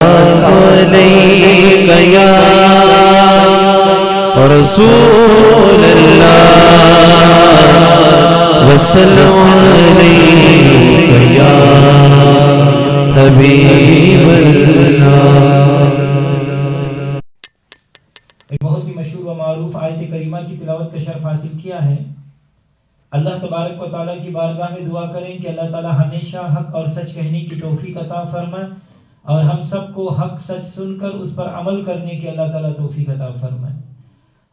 عليك يا رسول الله وسلم عليك يا حبيب الله۔ ایک بہت ہی مشہور و معروف آیت کریمہ کی تلاوت کا شرف حاصل کیا ہے۔ اللہ تبارک و تعالیٰ کی بارگاہ میں دعا کریں کہ اللہ تعالیٰ ہمیشہ حق اور سچ کہنے کی توفیق عطا فرمائے، اور ہم سب کو حق سچ سن کر اس پر عمل کرنے کی اللہ تعالیٰ توفیق عطا فرمائے۔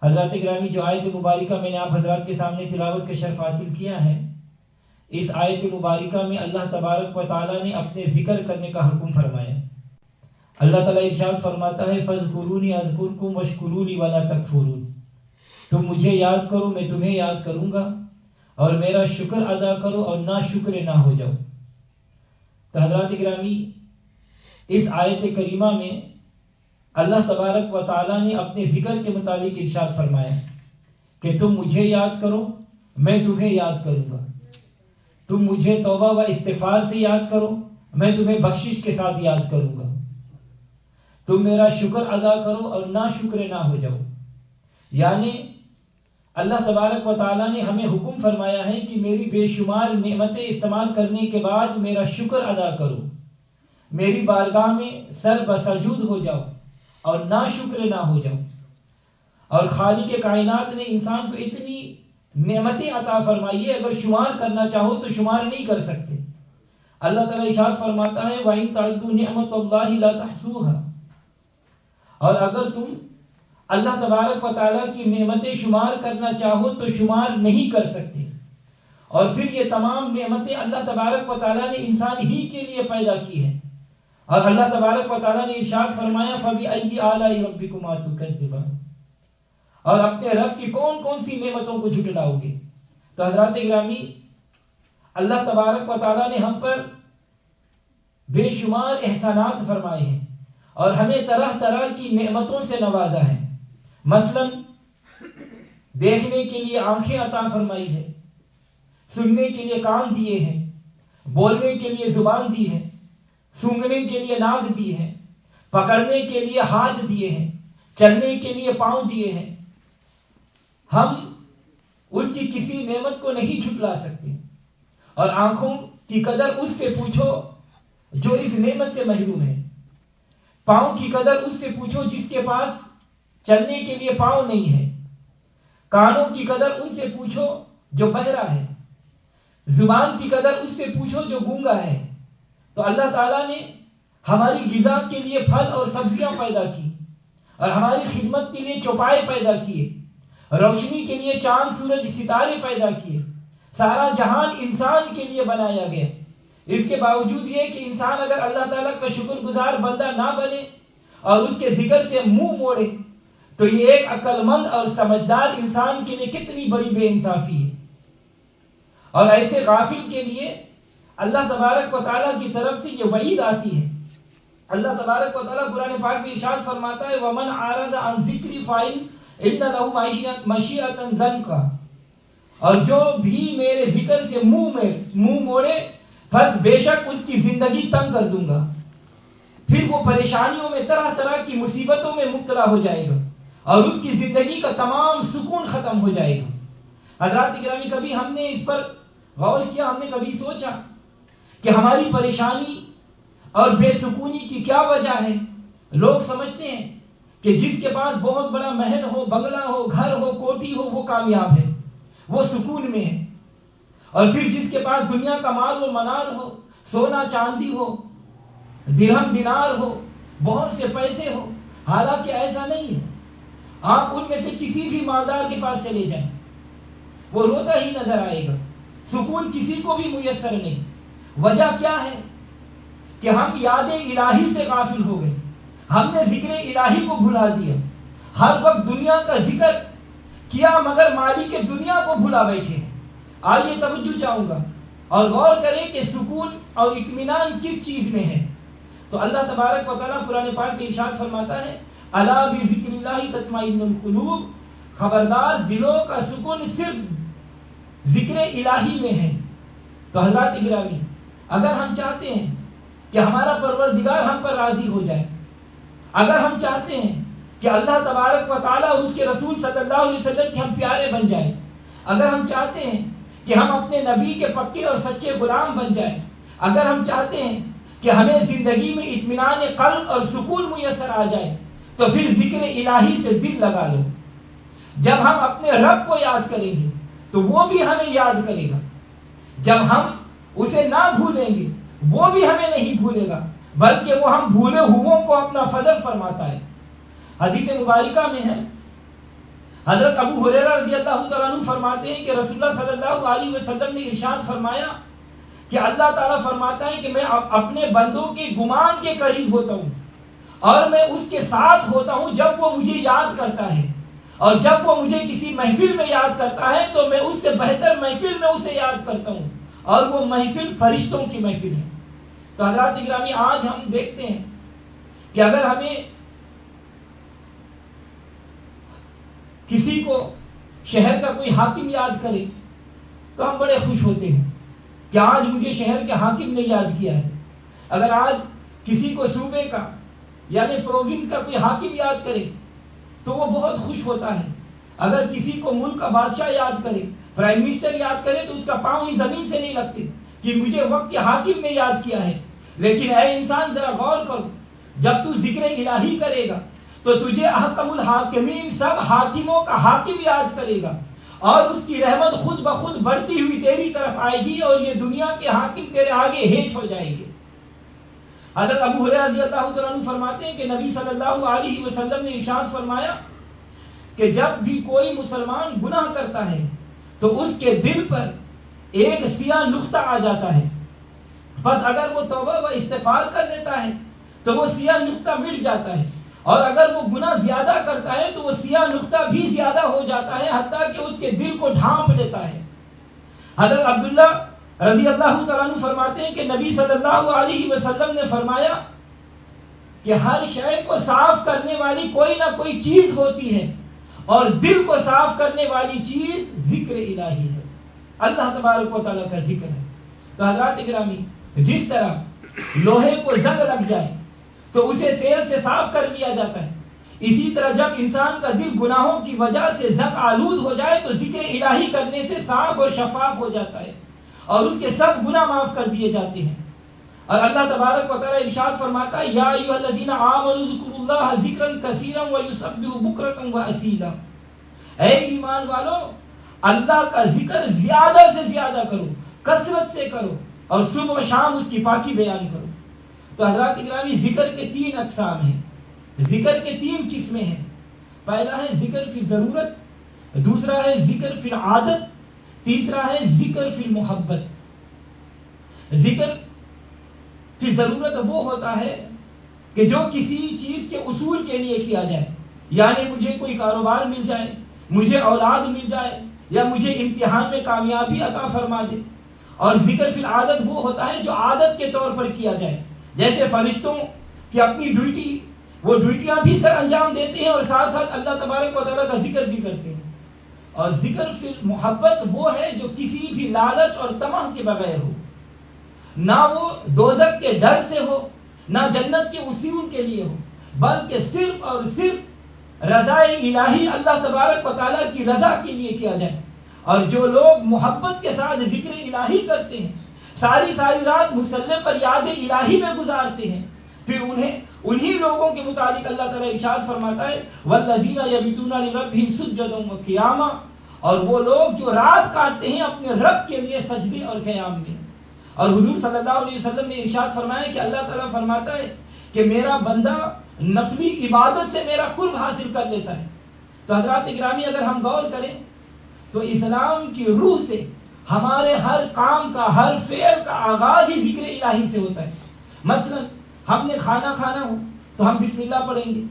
حضرات گرامی، جو آیت مبارکہ میں نے آپ حضرات کے سامنے تلاوت کا شرف حاصل کیا ہے، اس آیت مبارکہ میں اللہ تبارک و تعالیٰ نے اپنے ذکر کرنے کا حکم فرمایا۔ اللہ تعالیٰ ارشاد فرماتا ہے فَاذْكُرُونِي أَذْكُرْكُمْ وَاشْكُرُوا لِي وَلَا تَكْفُرُونِ، تم مجھے یاد کرو میں تمہیں یاد کروں گا، اور میرا شکر ادا کرو اور نا شکر نہ ہو جاؤ۔ تو حضرات گرامی، اس آیت کریمہ میں اللہ تبارک و تعالیٰ نے اپنے ذکر کے متعلق ارشاد فرمایا کہ تم مجھے یاد کرو میں تمہیں یاد کروں گا، تم مجھے توبہ و استغفار سے یاد کرو میں تمہیں بخشش کے ساتھ یاد کروں گا، تم میرا شکر ادا کرو اور نا شکر نہ ہو جاؤ۔ یعنی اللہ تبارک و تعالیٰ نے ہمیں حکم فرمایا ہے کہ میری بے شمار نعمتیں استعمال کرنے کے بعد میرا شکر ادا کرو، میری بارگاہ میں سر بسجود ہو جاؤ اور نا شکر نہ ہو جاؤ۔ اور خالق کائنات نے انسان کو اتنی نعمتیں عطا فرمائی ہے، اگر شمار کرنا چاہو تو شمار نہیں کر سکتے۔ اللہ تعالیٰ ارشاد فرماتا ہے وَإِن تَعُدُّوا نِعْمَتَ اللَّهِ لَا تُحْصُوهَا، اور اگر تم اللہ تبارک و تعالیٰ کی نعمتیں شمار کرنا چاہو تو شمار نہیں کر سکتے۔ اور پھر یہ تمام نعمتیں اللہ تبارک و تعالیٰ نے انسان ہی کے لیے پیدا کی ہیں، اور اللہ تبارک و تعالیٰ نے ارشاد فرمایا فَبِأَيِّ آلَاءِ رَبِّكُمَا تُكَذِّبَانِ، اور اپنے رب کی کون کون سی نعمتوں کو جھٹلاؤ گے۔ تو حضرات گرامی، اللہ تبارک و تعالیٰ نے ہم پر بے شمار احسانات فرمائے ہیں اور ہمیں طرح طرح کی نعمتوں سے نوازا ہے۔ مثلا دیکھنے کے لیے آنکھیں عطا فرمائی ہے، سننے کے لیے کان دیے ہیں، بولنے کے لیے زبان دی ہے، سونگھنے کے لیے ناک دی ہے، پکڑنے کے لیے ہاتھ دیے ہیں، چلنے کے لیے پاؤں دیے ہیں۔ ہم اس کی کسی نعمت کو نہیں جھٹلا سکتے، اور آنکھوں کی قدر اس سے پوچھو جو اس نعمت سے محروم ہے، پاؤں کی قدر اس سے پوچھو جس کے پاس چلنے کے لیے پاؤں نہیں ہے، کانوں کی قدر ان سے پوچھو جو بہرا ہے، زبان کی قدر اس سے پوچھو جو گونگا ہے۔ تو اللہ تعالیٰ نے ہماری غذا کے لیے پھل اور سبزیاں پیدا کی، اور ہماری خدمت کے لیے چوپائے پیدا کیے، روشنی کے لیے چاند سورج ستارے پیدا کیے، سارا جہان انسان کے لیے بنایا گیا۔ اس کے باوجود یہ کہ انسان اگر اللہ تعالیٰ کا شکر گزار بندہ نہ بنے اور اس کے ذکر سے منہ موڑے تو یہ ایک عقل مند اور سمجھدار انسان کے لیے کتنی بڑی بے انصافی ہے۔ اور ایسے غافل کے لیے اللہ تبارک و تعالیٰ کی طرف سے یہ وعید آتی ہے۔ اللہ تبارک و تعالیٰ قرآن پاک میں ارشاد فرماتا ہے وَمَنْ أَعْرَضَ عَنْ ذِكْرِي فَإِنَّ لَهُ مَعِيشَةً ضَنْكًا، اور جو بھی میرے ذکر سے منہ موڑے بس بے شک اس کی زندگی تنگ کر دوں گا، پھر وہ پریشانیوں میں طرح طرح کی مصیبتوں میں مبتلا ہو جائے گا، اور اس کی زندگی کا تمام سکون ختم ہو جائے گا۔ حضرات گرامی، کبھی ہم نے اس پر غور کیا، ہم نے کبھی سوچا کہ ہماری پریشانی اور بے سکونی کی کیا وجہ ہے؟ لوگ سمجھتے ہیں کہ جس کے پاس بہت بڑا محل ہو، بنگلہ ہو، گھر ہو، کوٹھی ہو، وہ کامیاب ہے، وہ سکون میں ہے، اور پھر جس کے پاس دنیا کا مال و منال ہو، سونا چاندی ہو، درہم دینار ہو، بہت سے پیسے ہو، حالانکہ ایسا نہیں ہے۔ آپ ان میں سے کسی بھی مالدار کے پاس چلے جائیں، وہ روتا ہی نظر آئے گا، سکون کسی کو بھی میسر نہیں۔ وجہ کیا ہے؟ کہ ہم یاد الہی سے غافل ہو گئے، ہم نے ذکر الہی کو بھلا دیا، ہر وقت دنیا کا ذکر کیا مگر مالک دنیا کو بھلا بیٹھے۔ آئیے توجہ چاہوں گا اور غور کریں کہ سکون اور اطمینان کس چیز میں ہے۔ تو اللہ تبارک و تعالیٰ قرآن پاک میں ارشاد فرماتا ہے الا بذکر اللہ تطمئن القلوب، خبردار دلوں کا سکون صرف ذکر الہی میں ہے۔ تو حضرات گرامی، اگر ہم چاہتے ہیں کہ ہمارا پروردگار ہم پر راضی ہو جائے، اگر ہم چاہتے ہیں کہ اللہ تبارک و تعالیٰ اور اس کے رسول صلی اللہ علیہ وسلم کے ہم پیارے بن جائیں، اگر ہم چاہتے ہیں کہ ہم اپنے نبی کے پکے اور سچے غلام بن جائیں، اگر ہم چاہتے ہیں کہ ہمیں زندگی میں اطمینان قلب اور سکون میسر آ جائے، تو پھر ذکر الہی سے دل لگا لو۔ جب ہم اپنے رب کو یاد کریں گے تو وہ بھی ہمیں یاد کرے گا، جب ہم اسے نہ بھولیں گے وہ بھی ہمیں نہیں بھولے گا، بلکہ وہ ہم بھولے ہوئوں کو اپنا فضل فرماتا ہے۔ حدیث مبارکہ میں ہے، حضرت ابو ہریرہ رضی اللہ تعالیٰ عنہ فرماتے ہیں کہ رسول اللہ صلی اللہ علیہ وسلم نے ارشاد فرمایا کہ اللہ تعالیٰ فرماتا ہے کہ میں اپنے بندوں کے گمان کے قریب ہوتا ہوں اور میں اس کے ساتھ ہوتا ہوں جب وہ مجھے یاد کرتا ہے، اور جب وہ مجھے کسی محفل میں یاد کرتا ہے تو میں اس سے بہتر محفل میں اسے یاد کرتا ہوں، اور وہ محفل فرشتوں کی محفل ہے۔ تو حضرات گرامی، آج ہم دیکھتے ہیں کہ اگر ہمیں کسی کو شہر کا کوئی حاکم یاد کرے تو ہم بڑے خوش ہوتے ہیں کہ آج مجھے شہر کے حاکم نے یاد کیا ہے۔ اگر آج کسی کو صوبے کا یعنی پروونس کا کوئی حاکم یاد کرے تو وہ بہت خوش ہوتا ہے۔ اگر کسی کو ملک کا بادشاہ یاد کرے، پرائم منسٹر یاد کرے، تو اس کا پاؤں ہی زمین سے نہیں لگتے کہ مجھے وقت کے حاکم نے یاد کیا ہے۔ لیکن اے انسان ذرا غور کرو، جب تو ذکر الہی کرے گا تو تجھے احکم الحاکمین سب حاکموں کا حاکم یاد کرے گا، اور اس کی رحمت خود بخود بڑھتی ہوئی تیری طرف آئے گی، اور یہ دنیا کے حاکم تیرے آگے ہیٹ ہو جائیں گے۔ حضرت ابو ہریرہ رضی اللہ تعالیٰ عنہ فرماتے ہیں کہ نبی صلی اللہ علیہ وسلم نے ارشاد فرمایا کہ جب بھی کوئی مسلمان گناہ کرتا ہے تو اس کے دل پر ایک سیاہ نقطہ آ جاتا ہے، بس اگر وہ توبہ و استغفار کر لیتا ہے تو وہ سیاہ نقطہ مٹ جاتا ہے، اور اگر وہ گناہ زیادہ کرتا ہے تو وہ سیاہ نقطہ بھی زیادہ ہو جاتا ہے، حتیٰ کہ اس کے دل کو ڈھانپ لیتا ہے۔ حضرت عبداللہ رضی اللہ تعالیٰ عنہ فرماتے ہیں کہ نبی صلی اللہ علیہ وسلم نے فرمایا کہ ہر شے کو صاف کرنے والی کوئی نہ کوئی چیز ہوتی ہے، اور دل کو صاف کرنے والی چیز ذکر الہی ہے، اللہ تبارک و تعالیٰ کا ذکر ہے۔ تو حضرات گرامی، جس طرح لوہے کو زنگ لگ جائے تو اسے تیل سے صاف کر لیا جاتا ہے، اسی طرح جب انسان کا دل گناہوں کی وجہ سے زنگ آلود ہو جائے تو ذکر الہی کرنے سے صاف اور شفاف ہو جاتا ہے، اور اس کے سب گناہ معاف کر دیے جاتے ہیں۔ اور اللہ تبارک و تعالیٰ ارشاد فرماتا ہے یا ایھا الذین آمنوا اذکروا اللہ ذکرا کثیرا ویسبحوا بکرۃ واصیلا، اے ایمان والو اللہ کا ذکر زیادہ سے زیادہ کرو، کثرت سے کرو، اور صبح و شام اس کی پاکی بیان کرو۔ تو حضرات اکرامی، ذکر کے 3 اقسام ہیں، ذکر کے 3 قسمیں ہیں۔ پہلا ہے ذکر فی ضرورت، دوسرا ہے ذکر فی العادت، تیسرا ہے ذکر فی المحبت۔ ذکر فی ضرورت وہ ہوتا ہے کہ جو کسی چیز کے اصول کے لیے کیا جائے، یعنی مجھے کوئی کاروبار مل جائے، مجھے اولاد مل جائے، یا مجھے امتحان میں کامیابی عطا فرما دے۔ اور ذکر فی العادت وہ ہوتا ہے جو عادت کے طور پر کیا جائے، جیسے فرشتوں کی اپنی ڈیوٹی، وہ ڈیوٹیاں بھی سر انجام دیتے ہیں اور ساتھ ساتھ اللہ تبارک و تعالیٰ کا ذکر بھی کرتے ہیں۔ اور ذکر فی محبت وہ ہے جو کسی بھی لالچ اور طمع کے بغیر ہو، نہ وہ دوزخ کے ڈر سے ہو، نہ جنت کے اصول کے لیے ہو، بلکہ صرف اور صرف رضا الہی اللہ تبارک و تعالیٰ کی رضا کے لیے کیا جائے۔ اور جو لوگ محبت کے ساتھ ذکر الہی کرتے ہیں، ساری رات مصلی پر یاد الہی میں گزارتے ہیں، پھر انہی لوگوں کے متعلق اللہ تعالیٰ ارشاد فرماتا ہے والذین یبیتون لربہم سجدا وقیاما، اور وہ لوگ جو رات کاٹتے ہیں اپنے رب کے لیے سجدے اور قیام میں۔ اور حضور صلی اللہ علیہ وسلم نے ارشاد فرمایا کہ اللہ تعالیٰ فرماتا ہے کہ میرا بندہ نفلی عبادت سے میرا قرب حاصل کر لیتا ہے۔ تو حضرات اکرامی، اگر ہم غور کریں تو اسلام کی روح سے ہمارے ہر کام کا، ہر فعل کا آغاز ہی ذکر الہی سے ہوتا ہے۔ مثلا ہم نے کھانا کھانا ہو تو ہم بسم اللہ پڑھیں گے،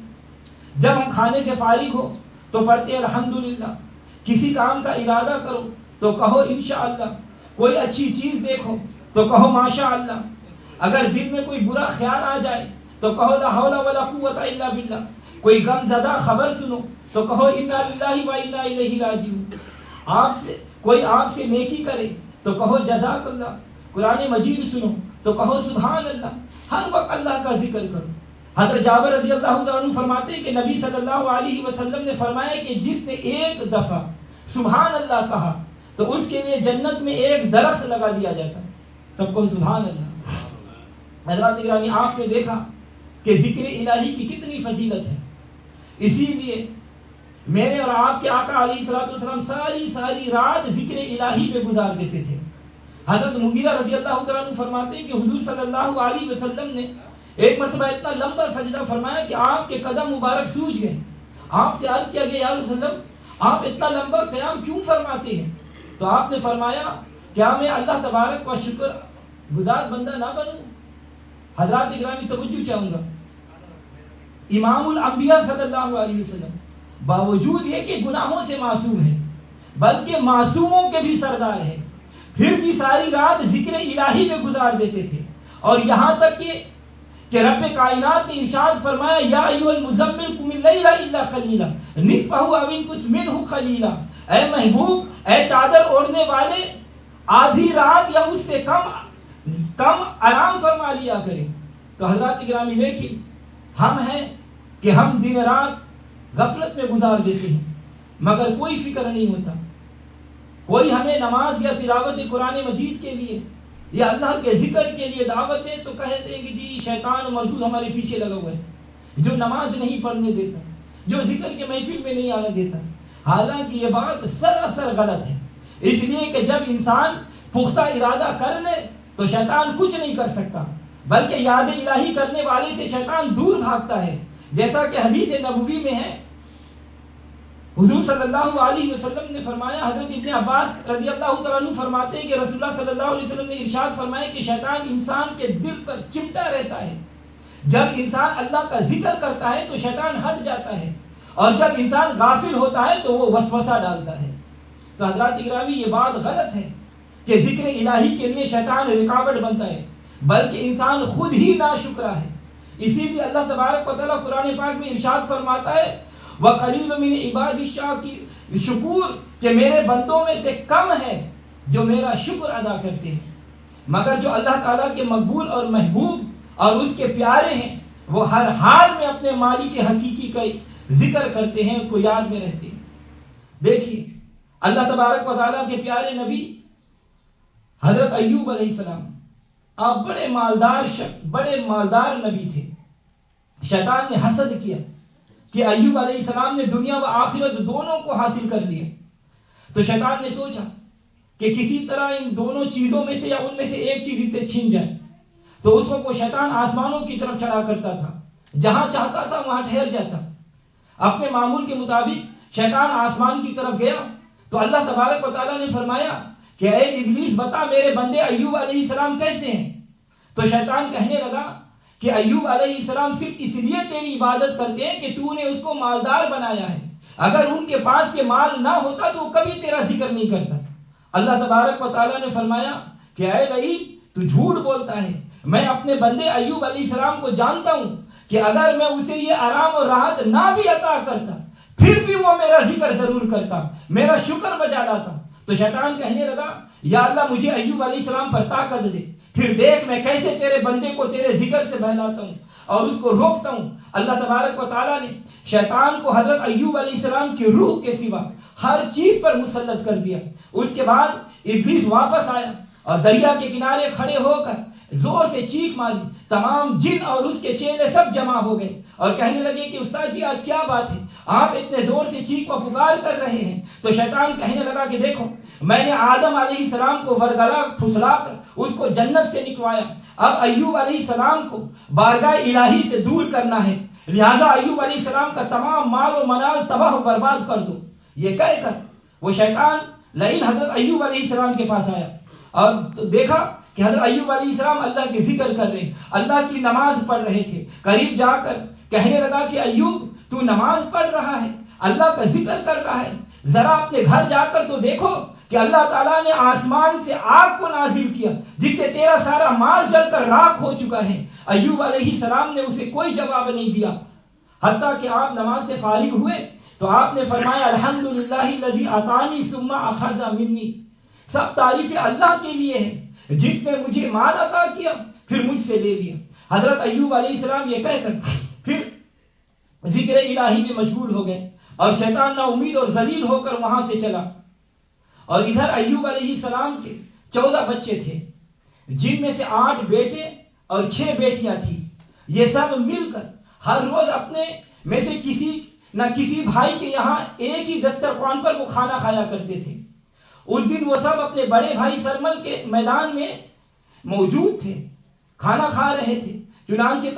جب ہم کھانے سے فارغ ہو تو پڑھتے ہیں الحمدللہ، کسی کام کا ارادہ کرو تو کہو انشاءاللہ، کوئی اچھی چیز دیکھو تو کہو ماشاءاللہ، اگر دل میں کوئی برا خیال آ جائے تو کہو لا حول ولا قوت الا باللہ، کوئی غم زدہ خبر سنو تو کہو انا للہ و انا الیہ راجعون، آپ سے نیکی کرے تو کہو جزاک اللہ، قرآن مجید سنو تو کہو سبحان اللہ، ہر وقت اللہ کا ذکر کرو، حضرت جابر رضی اللہ عنہ فرماتے ہیں کہ نبی صلی اللہ علیہ وسلم نے فرمایا کہ جس نے ایک دفعہ سبحان اللہ کہا تو اس کے لیے جنت میں ایک درخت لگا دیا جاتا ہے. سب کو سبحان اللہ. حضرات گرامی آپ نے دیکھا کہ ذکر الہی کی کتنی فضیلت ہے. اسی لیے میرے اور آپ کے آقا علیہ الصلوۃ والسلام ساری رات ذکر الہی میں گزار دیتے تھے. حضرت مغیرہ رضی اللہ عنہ فرماتے ہیں کہ حضور صلی اللہ علیہ وسلم نے ایک مرتبہ اتنا لمبا سجدہ فرمایا کہ آپ کے قدم مبارک سوج گئے. آپ سے عرض کیا گیا یا رسول اللہ آپ اتنا لمبا قیام کیوں فرماتے ہیں؟ تو آپ نے فرمایا کیا میں اللہ تبارک کا شکر گزار بندہ نہ بنوں؟ حضرات گرامی توجہ چاہوں گا، امام الانبیاء صلی اللہ علیہ وسلم باوجود یہ کہ گناہوں سے معصوم ہے بلکہ معصوموں کے بھی سردار ہے، پھر بھی ساری رات ذکر الہی میں گزار دیتے تھے. اور یہاں تک کہ رب کائنات نے ارشاد فرمایا یا ایھا المزمل قم اللیل الا قلیلا نصفہ او انقص منہ قلیلا، اے محبوب، اے چادر اوڑھنے والے، آدھی رات یا اس سے کم آرام فرما لیا کریں. تو حضرات گرامی لیکن ہم ہیں کہ ہم دن رات غفلت میں گزار دیتے ہیں مگر کوئی فکر نہیں ہوتا. کوئی ہمیں نماز یا تلاوت قرآن مجید کے لیے یا اللہ کے ذکر کے لیے دعوت دے تو کہتے ہیں کہ جی شیطان مردود ہمارے پیچھے لگا ہوا ہے، جو نماز نہیں پڑھنے دیتا، جو ذکر کے محفل میں نہیں آنے دیتا. حالانکہ یہ بات سراسر غلط ہے، اس لیے کہ جب انسان پختہ ارادہ کر لے تو شیطان کچھ نہیں کر سکتا، بلکہ یاد الہی کرنے والے سے شیطان دور بھاگتا ہے. جیسا کہ حدیث نبوی میں ہے، حضور صلی اللہ علیہ وسلم نے فرمایا، حضرت ابن عباس رضی اللہ تعالیٰ عنہ فرماتے ہیں کہ رسول اللہ صلی اللہ علیہ وسلم نے ارشاد فرمایا کہ شیطان انسان کے دل پر چمٹا رہتا ہے. جب انسان اللہ کا ذکر کرتا ہے تو شیطان ہٹ جاتا ہے، اور جب انسان غافل ہوتا ہے تو وہ وسوسہ ڈالتا ہے. تو حضرات اکرامی یہ بات غلط ہے کہ ذکر الہی کے لیے شیطان رکاوٹ بنتا ہے، بلکہ انسان خود ہی ناشکرا ہے. اسی لیے اللہ تبارک و تعالیٰ قرآن پاک میں ارشاد فرماتا ہے وَقَلِيلٌ مِّنْ عِبَادِي الشَّاكِرُونَ، شکور کہ میرے بندوں میں سے کم ہے جو میرا شکر ادا کرتے ہیں، مگر جو اللہ تعالیٰ کے مقبول اور محبوب اور اس کے پیارے ہیں وہ ہر حال میں اپنے مالک حقیقی کا ذکر کرتے ہیں، ان کو یاد میں رہتے ہیں. دیکھیے اللہ تبارک و تعالیٰ کے پیارے نبی حضرت ایوب علیہ السلام، آپ بڑے مالدار نبی تھے. شیطان نے حسد کیا کہ ایوب علیہ السلام نے دنیا و آخرت دونوں کو حاصل کر لیا. تو شیطان نے سوچا کہ کسی طرح ان دونوں چیزوں میں سے یا ان میں سے ایک چیز اس سے چھین جائے. تو اس کو شیطان آسمانوں کی طرف چڑھا کرتا تھا، جہاں چاہتا تھا وہاں ٹھہر جاتا. اپنے معمول کے مطابق شیطان آسمان کی طرف گیا تو اللہ تبارک و تعالیٰ نے فرمایا کہ اے ابلیس بتا میرے بندے ایوب علیہ السلام کیسے ہیں؟ تو شیطان کہنے لگا کہ ایوب علیہ السلام صرف اس لیے تیری عبادت کرتے ہیں کہ تو نے اس کو مالدار بنایا ہے، اگر ان کے پاس یہ مال نہ ہوتا تو وہ کبھی تیرا ذکر نہیں کرتا. اللہ تبارک و تعالیٰ نے فرمایا کہ اے لعین تو جھوٹ بولتا ہے، میں اپنے بندے ایوب علیہ السلام کو جانتا ہوں کہ اگر میں اسے یہ آرام اور راحت نہ بھی عطا کرتا پھر بھی وہ میرا ذکر ضرور کرتا، میرا شکر بجا لاتا. تو شیطان کہنے لگا یا اللہ مجھے ایوب علیہ السلام پر طاقت دے، پھر دیکھ میں کیسے تیرے بندے کو تیرے ذکر سے بہلاتا ہوں اور اس کو روکتا ہوں. اللہ تبارک و تعالیٰ نے شیطان کو حضرت ایوب علیہ السلام کی روح کے سوا ہر چیز پر مسلط کر دیا. اس کے بعد ابلیس واپس آیا اور دریا کے کنارے کھڑے ہو کر زور سے چیخ ماری. تمام جن اور اس کے چیلے سب جمع ہو گئے اور کہنے لگے کہ استاد جی آج کیا بات ہے، آپ اتنے زور سے چیخ و پکار کر رہے ہیں. تو شیطان کہنے لگا کہ دیکھو میں نے آدم علیہ السلام کو ورگلا پھسلا کر اس کو جنت سے نکلوایا، اب ایوب علیہ السلام کو بارگاہ الہی سے دور کرنا ہے، لہذا ایوب علیہ السلام کا تمام مال و منال تباہ و برباد کر دو. یہ کہہ کر وہ شیطان لعین حضرت ایوب علیہ السلام کے پاس آیا اور دیکھا کہ حضرت ایوب علیہ السلام اللہ کے ذکر کر رہے، اللہ کی نماز پڑھ رہے تھے. قریب جا کر کہنے لگا کہ ایوب تو نماز پڑھ رہا ہے، اللہ کا ذکر کر رہا ہے، ذرا اپنے گھر جا کر تو دیکھو کہ اللہ تعالیٰ نے آسمان سے آگ کو نازل کیا جس سے تیرا سارا مال جل کر راکھ ہو چکا ہے. ایوب علیہ السلام نے اسے کوئی جواب نہیں دیا. حتیٰ کہ آپ نماز سے فارغ ہوئے تو آپ نے فرمایا الحمدللہ الذی اعطانی ثم اخذ منی، سب تعریفیں اللہ کے لیے ہیں جس نے مجھے مال عطا کیا پھر مجھ سے لے لیا. حضرت ایوب علیہ السلام یہ کہہ کر پھر ذکر الہی میں مشغول ہو گئے اور شیطان نا امید اور ذلیل ہو کر وہاں سے چلا. اور ادھر ایوب علیہ السلام کے 14 بچے تھے، جن میں سے 8 بیٹے اور 6 بیٹیاں تھیں. یہ سب مل کر ہر روز اپنے میں سے کسی نہ کسی بھائی کے یہاں ایک ہی دسترخوان پر وہ کھانا کھایا کرتے تھے. اس دن وہ سب اپنے بڑے بھائی سرمل کے میدان میں موجود تھے، کھانا کھا رہے تھے. چنانچہ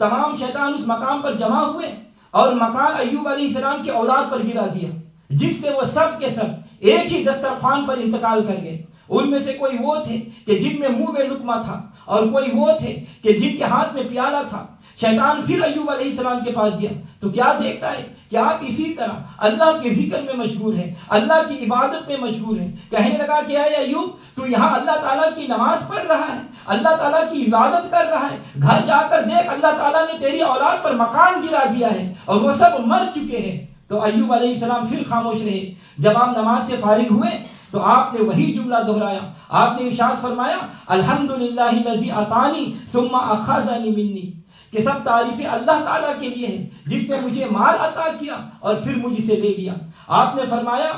تمام شیطان اس مقام پر جمع ہوئے اور مکان ایوب علیہ السلام کی اولاد پر گرا دیا، جس سے وہ سب کے سب ایک ہی دسترخوان پر انتقال کر گئے. ان میں سے کوئی وہ تھے کہ جن میں منہ میں لقمہ تھا اور کوئی وہ تھے کہ جن کے ہاتھ میں پیالہ تھا. شیطان پھر ایوب علیہ السلام کے پاس گیا تو کیا دیکھتا ہے کہ آپ اسی طرح اللہ کے ذکر میں مشغول ہیں، اللہ کی عبادت میں مشغول ہیں. کہنے لگا کہ اے ایوب، تو یہاں اللہ تعالیٰ کی نماز پڑھ رہا ہے، اللہ تعالیٰ کی عبادت کر رہا ہے. گھر جا کر دیکھ، اللہ تعالیٰ نے تیری اولاد پر مکان گرا دیا ہے اور وہ سب مر چکے ہیں. تو ایوب علیہ السلام پھر خاموش رہے. جب آپ نماز سے فارغ ہوئے تو آپ نے وہی جملہ دہرایا. آپ نے ارشاد فرمایا الحمدللہ الذی اعطانی ثم اخذنی منی، کہ سب تعریفیں اللہ تعالیٰ کے لیے ہیں جس نے مجھے مال عطا کیا اور پھر مجھ سے لے لیا. آپ نے فرمایا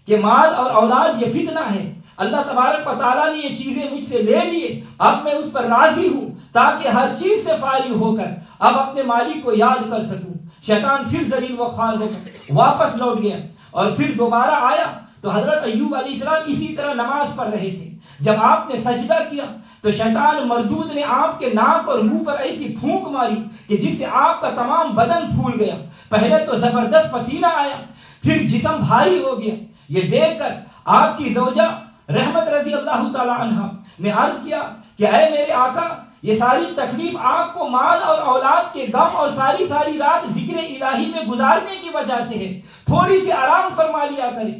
کہ مال اور اولاد یہ فتنہ ہے، اللہ تبارک و تعالیٰ نے یہ چیزیں مجھ سے لے لیے، اب میں اس پر راضی ہوں تاکہ ہر چیز سے فارغ ہو کر اب اپنے مالک کو یاد کر سکوں. شیطان پھر ذلیل و خوار ہو کر واپس لوٹ گیا اور پھر دوبارہ آیا تو حضرت ایوب علیہ السلام اسی طرح نماز پڑھ رہے تھے. جب آپ نے سجدہ کیا تو شیطان مردود نے آپ کے ناک اور منہ پر ایسی پھونک ماری کہ جس سے آپ کا تمام بدن پھول گیا. پہلے تو زبردست پسینہ آیا، پھر جسم بھاری ہو گیا. یہ دیکھ کر آپ کی زوجہ رحمت رضی اللہ تعالی عنہا نے عرض کیا کہ اے میرے آقا، یہ ساری تکلیف آپ کو مال اور اولاد کے غم اور ساری رات ذکر الہی میں گزارنے کی وجہ سے ہے. تھوڑی سی آرام فرما لیا کریں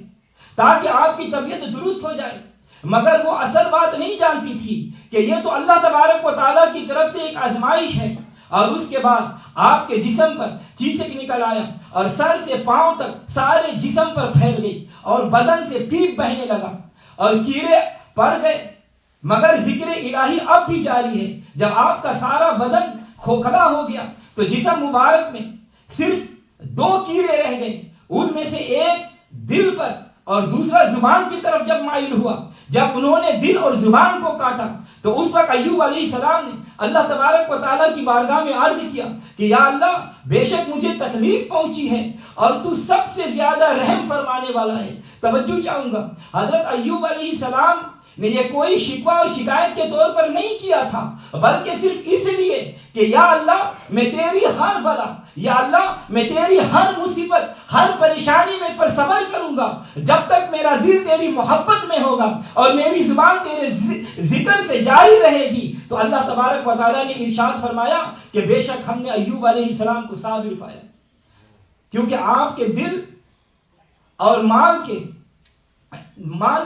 تاکہ آپ کی طبیعت درست ہو جائے. مگر وہ اصل بات نہیں جانتی تھی کہ یہ تو اللہ تبارک و تعالیٰ کی طرف سے ایک آزمائش ہے. اور اس کے بعد آپ کے جسم پر چیچک نکل آیا اور سر سے پاؤں تک سارے جسم پر پھیل گئی اور بدن سے پیپ بہنے لگا اور کیڑے پڑ گئے. مگر ذکر الہی اب بھی جاری ہے. جب آپ کا سارا بدن کھوکھلا ہو گیا تو جسم مبارک میں صرف 2 کیڑے رہ گئے. ان میں سے ایک دل پر اور دوسرا زبان کی طرف جب مائل ہوا. جب انہوں نے دل اور زبان کو کاٹا تو اس وقت ایوب علیہ السلام نے اللہ تبارک و تعالیٰ کی بارگاہ میں عرض کیا کہ یا اللہ، بے شک مجھے تکلیف پہنچی ہے اور تو سب سے زیادہ رحم فرمانے والا ہے. توجہ چاہوں گا، حضرت ایوب علیہ السلام نے یہ کوئی شکوہ اور شکایت کے طور پر نہیں کیا تھا، بلکہ صرف اس لیے کہ یا اللہ، میں تیری ہر بلا، یا اللہ میں تیری ہر مصیبت، ہر پریشانی میں پر صبر کروں گا جب تک میرا دل تیری محبت میں ہوگا اور میری زبان تیرے ذکر سے جاری رہے گی. تو اللہ تبارک و تعالیٰ نے ارشاد فرمایا کہ بے شک ہم نے ایوب علیہ السلام کو صابر پایا، کیونکہ آپ کے دل اور مال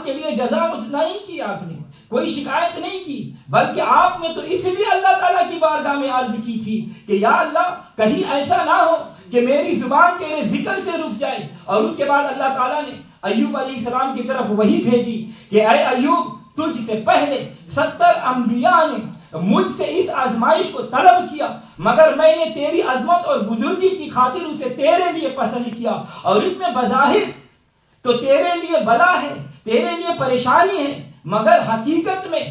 کے لیے جزا نہیں کی، آپ نے کوئی شکایت نہیں کی، بلکہ آپ نے تو اس لیے اللہ تعالیٰ کی بارگاہ میں عرض کی تھی کہ یا اللہ، کہیں ایسا نہ ہو کہ میری زبان تیرے ذکر سے رک جائے. اور اس کے بعد اللہ تعالیٰ نے ایوب علیہ السلام کی طرف وہی بھیجی کہ اے ایوب، تجھ سے پہلے 70 انبیاء نے مجھ سے اس آزمائش کو طلب کیا، مگر میں نے تیری عظمت اور بزرگی کی خاطر اسے تیرے لیے پسند کیا. اور اس میں بظاہر تو تیرے لیے بلا ہے، تیرے لیے پریشانی ہے، مگر حقیقت میں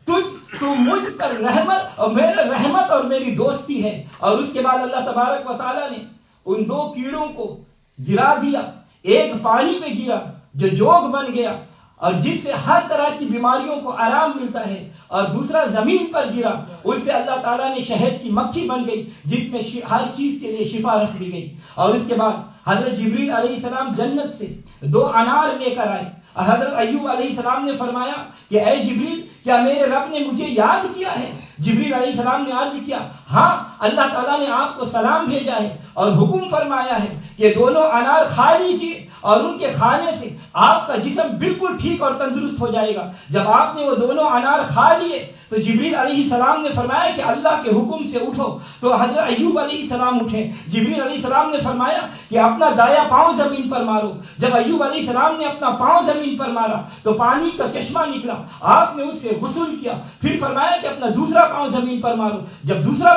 تو مجھ پر رحمت اور میرے رحمت اور میری دوستی ہے. اور اس کے بعد اللہ تبارک و تعالیٰ نے ان 2 کیڑوں کو گرا دیا. ایک پانی پہ گرا جو جوگ بن گیا اور جس سے ہر طرح کی بیماریوں کو آرام ملتا ہے، اور دوسرا زمین پر گرا، اس سے اللہ تعالیٰ نے شہد کی مکھی بن گئی جس میں ہر چیز کے لیے شفا رکھ دی گئی. اور اس کے بعد حضرت جبریل علیہ السلام جنت سے 2 انار لے کر آئے. حضرت ایوب علیہ السلام نے فرمایا کہ اے جبریل، کیا میرے رب نے مجھے یاد کیا ہے؟ جبریل علیہ السلام نے عرض کیا ہاں اللہ تعالیٰ نے آپ کو سلام بھیجا ہے اور حکم فرمایا ہے کہ دونوں انار کھا لیجیے اور ان کے کھانے سے آپ کا جسم بالکل ٹھیک اور تندرست ہو جائے گا۔ جب آپ نے وہ دونوں انار کھا لیے تو جبریل علیہ السلام نے فرمایا کہ اللہ کے حکم سے اٹھو، تو حضرت ایوب علیہ السلام اٹھے۔ جبریل علیہ السلام نے فرمایا کہ اپنا دایاں پاؤں زمین پر مارو۔ جب ایوب علیہ السلام نے اپنا پاؤں زمین پر مارا تو پانی کا چشمہ نکلا، آپ نے اس سے غسل کیا، پھر فرمایا کہ اپنا دوسرا پاؤں زمین پر مارو۔ جب دوسرا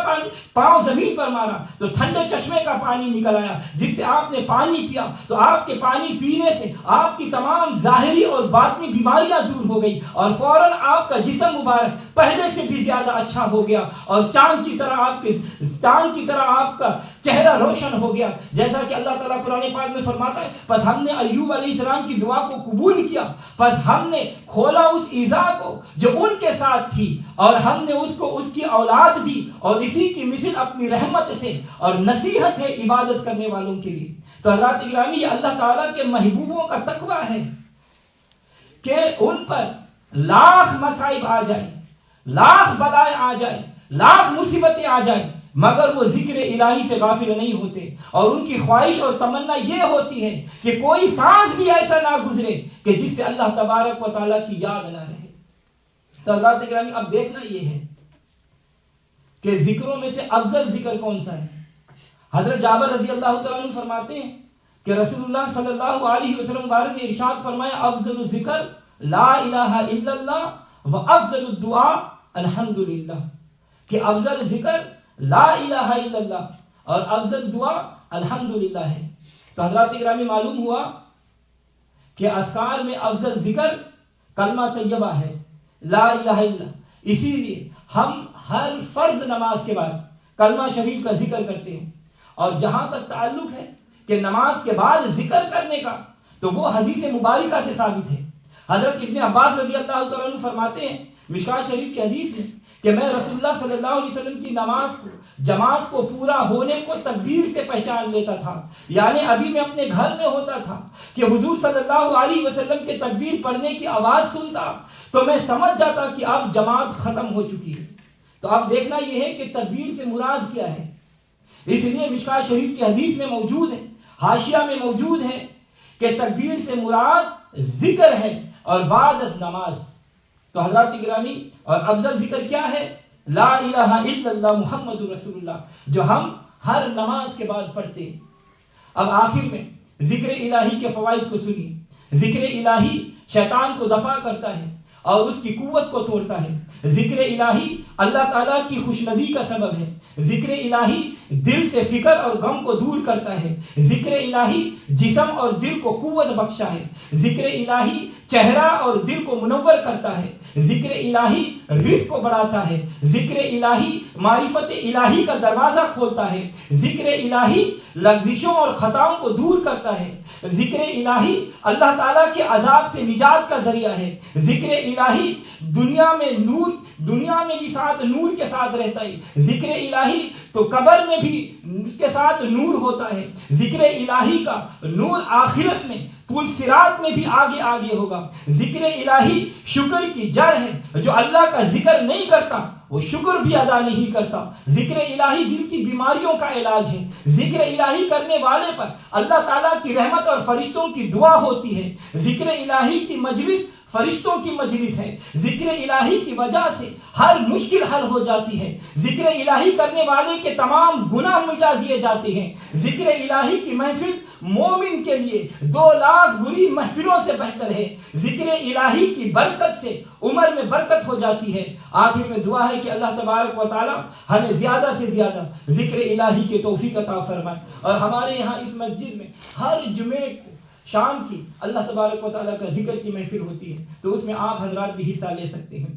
پاؤں زمین پر مارا تو ٹھنڈے چشمے کا پانی نکل آیا، جس سے آپ نے پانی پیا تو آپ کے پانی پینے سے آپ کی تمام ظاہری اور باطنی بیماریاں دور ہو گئی اور فوراً آپ کا جسم مبارک پہلے سے بھی زیادہ اچھا ہو گیا اور چاند کی طرح آپ کا چہرہ روشن ہو گیا۔ جیسا کہ اللہ تعالیٰ قرآن پاک میں فرماتا ہے، پس ہم نے ایوب علیہ السلام کی دعا کو قبول کیا، پس ہم نے کھولا اس ایذا کو جو ان کے ساتھ تھی اور ہم نے اس کو اس کی اولاد دی، اور اسی کی مثل اپنی رحمت سے اور نصیحت ہے عبادت کرنے والوں کے لیے۔ تو حضرات گرامی، یہ اللہ تعالیٰ کے محبوبوں کا تقویٰ ہے کہ ان پر لاکھ مصائب آ جائیں، لاکھ بلائیں آ جائیں، لاکھ مصیبتیں آ جائیں، مگر وہ ذکر الہی سے غافل نہیں ہوتے، اور ان کی خواہش اور تمنا یہ ہوتی ہے کہ کوئی سانس بھی ایسا نہ گزرے کہ جس سے اللہ تبارک و تعالیٰ کی یاد نہ رہے۔ تو حضرات گرامی، اب دیکھنا یہ ہے کہ ذکروں میں سے افضل ذکر کون سا ہے۔ حضرت جابر رضی اللہ تعالیٰ عنہ فرماتے ہیں کہ رسول اللہ صلی اللہ علیہ وسلم بارک نے ارشاد فرمایا، افضل الذکر لا الہ الا اللہ و افضل الدعاء الحمدللہ، کہ افضل ذکر لا الہ الا اللہ اور افضل دعا الحمدللہ ہے۔ تو حضرات اکرامی، معلوم ہوا کہ اذکار میں افضل ذکر کلمہ طیبہ ہے، لا الہ الا اللہ۔ اسی لیے ہم ہر فرض نماز کے بعد کلمہ شریف کا ذکر کرتے ہیں، اور جہاں تک تعلق ہے کہ نماز کے بعد ذکر کرنے کا، تو وہ حدیث مبارکہ سے ثابت ہے۔ حضرت ابن عباس رضی اللہ تعالیٰ عنہ فرماتے ہیں مشکوٰۃ شریف کی حدیث میں کہ میں رسول اللہ صلی اللہ علیہ وسلم کی نماز کو، جماعت کو پورا ہونے کو تکبیر سے پہچان لیتا تھا، یعنی ابھی میں اپنے گھر میں ہوتا تھا کہ حضور صلی اللہ علیہ وسلم کے تکبیر پڑھنے کی آواز سنتا تو میں سمجھ جاتا کہ اب جماعت ختم ہو چکی ہے۔ تو اب دیکھنا یہ ہے کہ تکبیر سے مراد کیا ہے۔ اس لیے مشکوٰۃ شریف کی حدیث میں موجود ہے، حاشیہ میں موجود ہے کہ تکبیر سے مراد ذکر ہے اور بعد از نماز۔ تو حضرات گرامی، اور افضل ذکر کیا ہے؟ لا الہ الا اللہ محمد رسول اللہ، جو ہم ہر نماز کے بعد پڑھتے ہیں۔ اب آخر میں ذکر الہی کے فوائد کو سنیے۔ ذکر الہی شیطان کو دفع کرتا ہے اور اس کی قوت کو توڑتا ہے۔ ذکر الہی اللہ تعالیٰ کی خوشنودی کا سبب ہے۔ ذکر الہی دل سے فکر اور غم کو دور کرتا ہے۔ ذکر الہی جسم اور دل کو قوت بخشا ہے۔ ذکر الہی چہرہ اور دل کو منور کرتا ہے۔ ذکر الہی رزق کو بڑھاتا ہے۔ ذکر الہی معرفت الہی کا دروازہ کھولتا ہے۔ ذکر الہی لغزشوں اور خطاؤں کو دور کرتا ہے۔ ذکر الہی اللہ تعالیٰ کے عذاب سے نجات کا ذریعہ ہے۔ ذکر الہی دنیا میں بھی ساتھ نور کے ساتھ رہتا ہے۔ ذکر الہی تو قبر میں بھی اس کے ساتھ نور ہوتا ہے۔ ذکر الہی کا نور آخرت میں پل صراط میں بھی آگے ہوگا۔ ذکر الہی شکر کی جڑ ہے، جو اللہ کا ذکر نہیں کرتا وہ شکر بھی ادا نہیں کرتا۔ ذکر الہی دل کی بیماریوں کا علاج ہے۔ ذکر الہی کرنے والے پر اللہ تعالیٰ کی رحمت اور فرشتوں کی دعا ہوتی ہے۔ ذکر الہی کی مجلس فرشتوں کی مجلس ہے۔ ذکر الہی کی وجہ سے ہر مشکل حل ہو جاتی ہے۔ ذکر الہی کرنے والے کے تمام گناہ مٹا دیے جاتے ہیں۔ ذکر الہی کی محفل مومن کے لیے 2 لاکھ بری محفلوں سے بہتر ہے۔ ذکر الہی کی برکت سے عمر میں برکت ہو جاتی ہے۔ آخر میں دعا ہے کہ اللہ تبارک و تعالی ہمیں زیادہ سے زیادہ ذکر الہی کے توفیق عطا فرمائے، اور ہمارے یہاں اس مسجد میں ہر جمعے کو شام کی اللہ تبارک و تعالیٰ کا ذکر کی محفل ہوتی ہے، تو اس میں آپ حضرات بھی حصہ لے سکتے ہیں۔